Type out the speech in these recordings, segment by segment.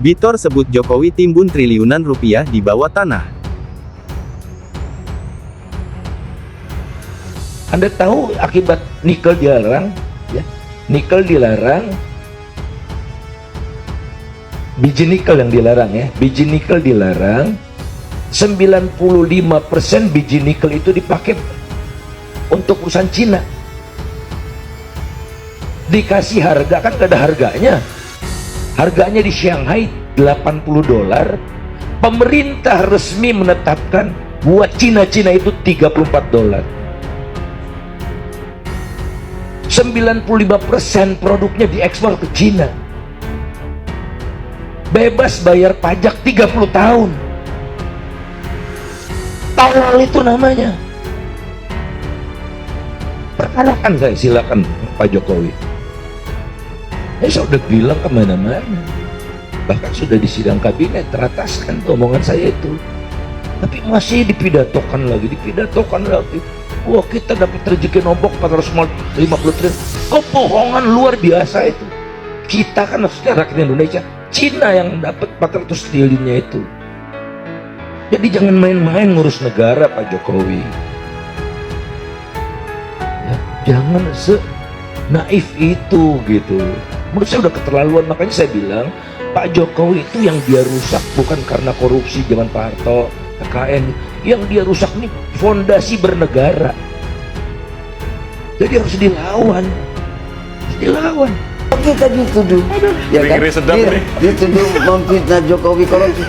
Bitor sebut Jokowi timbun triliunan rupiah di bawah tanah. Anda tahu akibat nikel dilarang, ya? Nikel dilarang, biji nikel yang dilarang ya, biji nikel dilarang, 95% biji nikel itu dipakai untuk perusahaan Cina. Dikasih harga, kan gak ada harganya. Harganya di Shanghai $80. Pemerintah resmi menetapkan buat Cina-Cina itu $34. 95% produknya diekspor ke Cina. Bebas bayar pajak 30 tahun. Tolol itu namanya. Perkarakan saya, silakan Pak Jokowi. Saya sudah bilang kemana-mana. Bahkan sudah di sidang kabinet terataskan omongan saya itu. Tapi masih dipidatokan lagi. Wah, kita dapat rezeki nombok 450 triliun. Kebohongan luar biasa itu. Kita kan maksudnya rakyat Indonesia, Cina yang dapat 400 triliunnya itu. Jadi jangan main-main ngurus negara Pak Jokowi. Ya, jangan naif itu gitu. Menurut saya udah keterlaluan, makanya saya bilang Pak Jokowi itu yang dia rusak bukan karena korupsi zaman Pak Harto, KKN, yang dia rusak nih fondasi bernegara. Jadi harus dilawan. Kita dituduh, ya kan? Dituduh memfitnah Jokowi korupsi.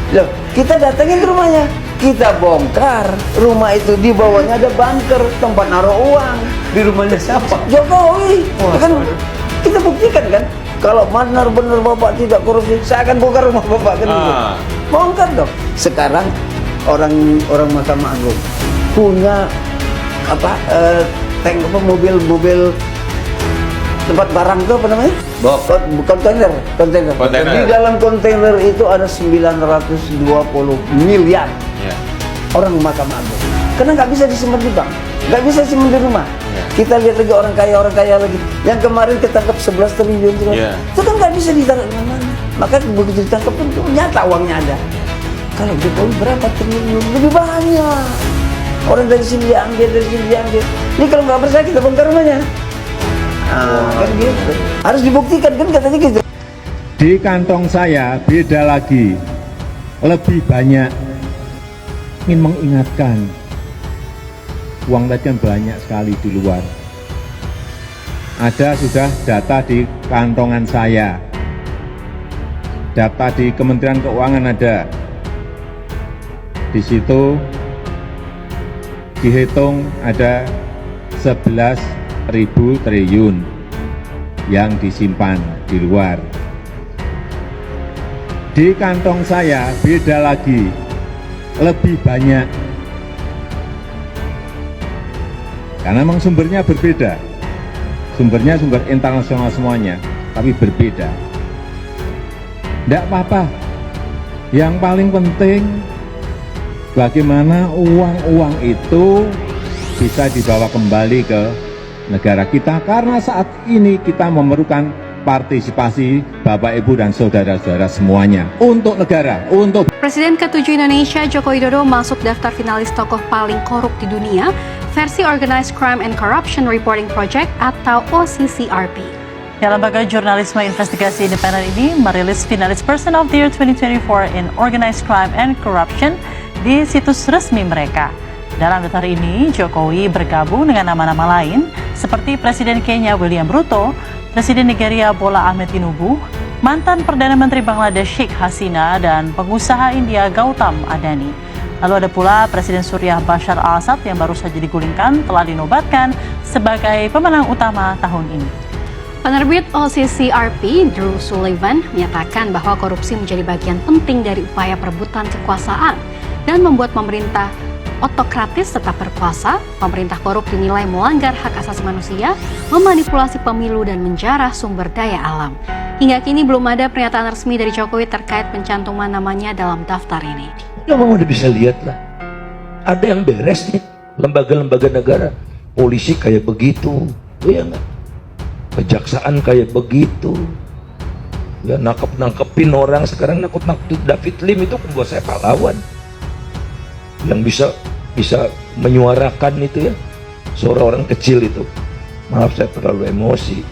Loh, kita datangin ke rumahnya, kita bongkar rumah itu, di bawahnya ada bunker tempat naruh uang. Di rumahnya siapa? Jokowi. Ya kan? Kita buktikan kan, kalau benar-benar Bapak tidak korupsi, saya akan bongkar rumah Bapak kan? Bongkar dong. Sekarang orang Mahkamah Agung punya mobil tempat barang itu apa namanya? Kontainer. Di dalam kontainer itu ada 920 miliar. Orang Mahkamah Agung. Karena nggak bisa disimpan di bank, nggak bisa disimpan di rumah. Kita lihat lagi orang kaya lagi. Yang kemarin ketangkap 11 triliun itu kan nggak bisa ditaruh di mana. Maka begitu ditangkap pun nyata uangnya ada. Kalau Jokowi berapa triliun? Lebih banyak. Orang dari sini diambil, Ini kalau nggak percaya kita bongkar rumahnya. Kan gitu. Harus dibuktikan kan katanya gitu. Di kantong saya beda lagi, lebih banyak. Ingin mengingatkan, uang tadi kan banyak sekali di luar. Ada sudah data di kantongan saya, data di Kementerian Keuangan ada. Di situ dihitung ada 11.000 triliun yang disimpan di luar. Di kantong saya beda lagi, lebih banyak. Karena memang sumbernya berbeda. Sumbernya sumber internasional semuanya, tapi berbeda. Tidak apa-apa. Yang paling penting bagaimana uang-uang itu bisa dibawa kembali ke negara kita, karena saat ini kita memerlukan partisipasi Bapak, Ibu, dan saudara-saudara semuanya untuk negara, untuk Presiden ke-7 Indonesia Joko Widodo masuk daftar finalis tokoh paling korup di dunia versi Organized Crime and Corruption Reporting Project atau OCCRP. Ya, lembaga jurnalisme investigasi independen ini merilis finalis Person of the Year 2024 in Organized Crime and Corruption di situs resmi mereka. Dalam daftar ini, Jokowi bergabung dengan nama-nama lain seperti Presiden Kenya William Ruto, Presiden Nigeria Bola Ahmed Tinubu, mantan Perdana Menteri Bangladesh Sheikh Hasina, dan pengusaha India Gautam Adani. Lalu ada pula Presiden Suriah Bashar al-Assad yang baru saja digulingkan telah dinobatkan sebagai pemenang utama tahun ini. Penerbit OCCRP, Drew Sullivan, menyatakan bahwa korupsi menjadi bagian penting dari upaya perebutan kekuasaan dan membuat pemerintah otokratis tetap berkuasa. Pemerintah korup dinilai melanggar hak asasi manusia, memanipulasi pemilu, dan menjarah sumber daya alam. Hingga kini belum ada pernyataan resmi dari Jokowi terkait pencantuman namanya dalam daftar ini. Ya, mau udah bisa lihat lah. Ada yang beres nih, lembaga-lembaga negara. Polisi kayak begitu, ya nggak? Kejaksaan kayak begitu. Ya nangkepin orang, sekarang nakut-nakut David Lim itu buat saya pahlawan. Yang bisa menyuarakan itu ya, suara orang kecil itu. Maaf saya terlalu emosi.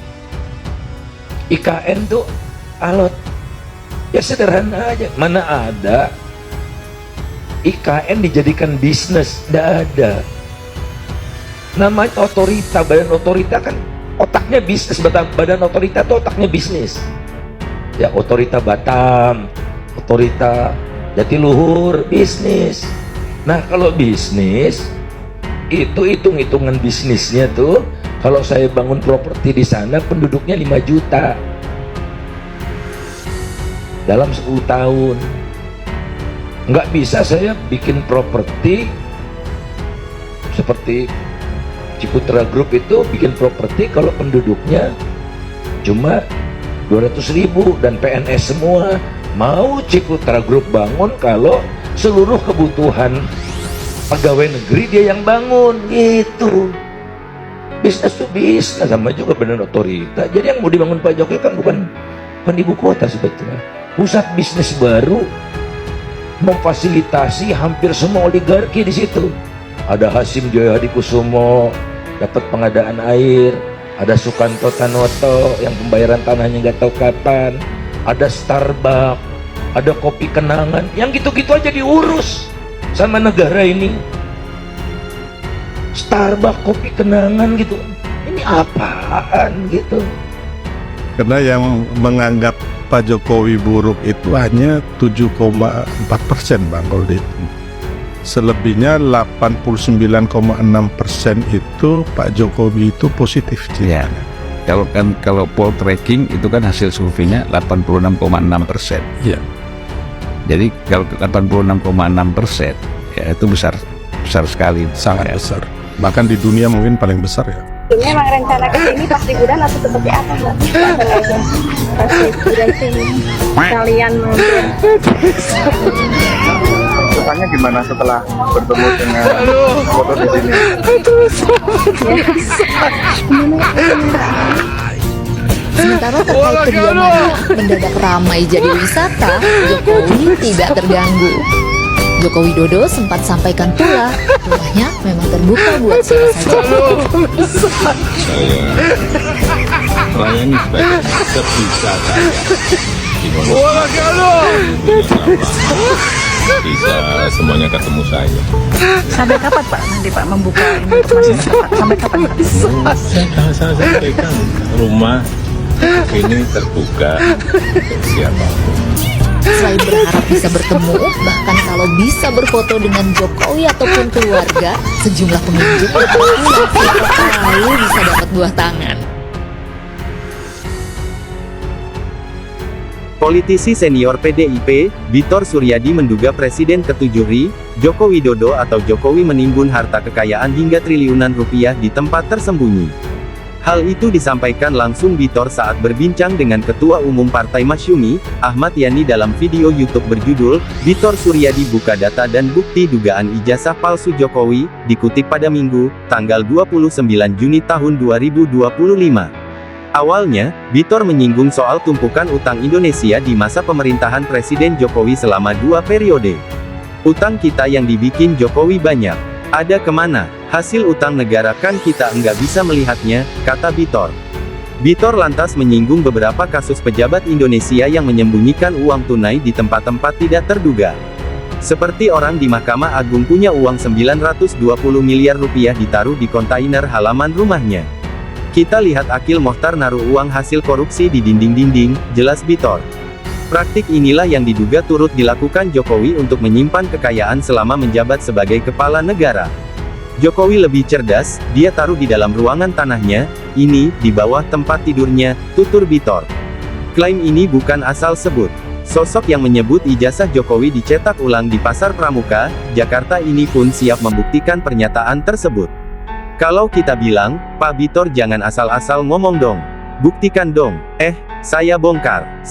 IKN tuh alot. Ya sederhana aja, mana ada IKN dijadikan bisnis, nggak ada. Namanya otorita, badan otorita kan otaknya bisnis, badan otorita tuh otaknya bisnis. Ya otorita Batam, otorita Jatiluhur, bisnis. Nah kalau bisnis, itu hitung-hitungan bisnisnya tuh, kalau saya bangun properti di sana penduduknya 5 juta. Dalam 10 tahun. Nggak bisa saya bikin properti seperti Ciputra Group itu bikin properti kalau penduduknya cuma 200.000 dan PNS semua. Mau Ciputra Group bangun kalau seluruh kebutuhan pegawai negeri dia yang bangun gitu. Bisnis tuh bisnis, sama juga badan otorita. Jadi yang mau dibangun Pak Jokowi kan bukan ibu kota sebetulnya. Pusat bisnis baru memfasilitasi hampir semua oligarki di situ. Ada Hasim Joyo Hadikusumo dapat pengadaan air, ada Sukanto Tanoto yang pembayaran tanahnya nggak tahu kapan, ada Starbucks, ada Kopi Kenangan, yang gitu-gitu aja diurus sama negara ini. Starbucks, Kopi Kenangan gitu, ini apaan gitu? Karena yang menganggap Pak Jokowi buruk itu hanya 7,4% Bang kalau dihitung. Selebihnya 89,6% itu Pak Jokowi itu positif. Ya. Kalau poll tracking itu kan hasil surveinya 86,6%. Iya. Jadi kalau 86,6% ya itu besar sekali. Sangat besar. Bahkan di dunia mungkin paling besar ya. Ini memang rencana kesini pas liburan atau seperti apa Mbak? Pas liburan sini kalian mau rasanya gimana setelah bertemu dengan foto di sini? Sementara terkait kediamannya mendadak ramai jadi wisata, Jokowi tidak terganggu. Joko Widodo sempat sampaikan pula, rumahnya memang terbuka buat siapa saja. Saya melayani sebisa saya. Bisa semuanya ketemu saya. Sampai kapan Pak nanti Pak membuka ini untuk masyarakat? Sampai kapan Pak? Saya sampaikan rumah ini terbuka untuk siapapun. Selain berharap bisa bertemu, bahkan kalau bisa berfoto dengan Jokowi ataupun keluarga, sejumlah pengunjung mengaku siapa tahu bisa dapat buah tangan. Politisi senior PDIP, Bitor Suryadi menduga Presiden ke-7 RI, Joko Widodo atau Jokowi menimbun harta kekayaan hingga triliunan rupiah di tempat tersembunyi. Hal itu disampaikan langsung Bitor saat berbincang dengan Ketua Umum Partai Masyumi, Ahmad Yani dalam video YouTube berjudul, Bitor Suryadi buka data dan bukti dugaan ijazah palsu Jokowi, dikutip pada Minggu, tanggal 29 Juni tahun 2025. Awalnya, Bitor menyinggung soal tumpukan utang Indonesia di masa pemerintahan Presiden Jokowi selama 2 periode. Utang kita yang dibikin Jokowi banyak. Ada kemana? Hasil utang negara kan kita enggak bisa melihatnya, kata Bitor. Bitor lantas menyinggung beberapa kasus pejabat Indonesia yang menyembunyikan uang tunai di tempat-tempat tidak terduga. Seperti orang di Mahkamah Agung punya uang 920 miliar rupiah ditaruh di kontainer halaman rumahnya. Kita lihat Akil Mohtar naruh uang hasil korupsi di dinding-dinding, jelas Bitor. Praktik inilah yang diduga turut dilakukan Jokowi untuk menyimpan kekayaan selama menjabat sebagai kepala negara. Jokowi lebih cerdas, dia taruh di dalam ruangan tanahnya, ini, di bawah tempat tidurnya, tutur Bitor. Klaim ini bukan asal sebut. Sosok yang menyebut ijazah Jokowi dicetak ulang di Pasar Pramuka, Jakarta ini pun siap membuktikan pernyataan tersebut. Kalau kita bilang, Pak Bitor jangan asal-asal ngomong dong. Buktikan dong. Saya bongkar.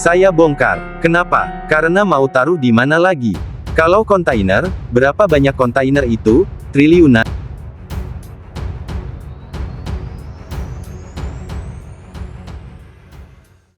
Kenapa? Karena mau taruh di mana lagi? Kalau kontainer, berapa banyak kontainer itu? Triliunan.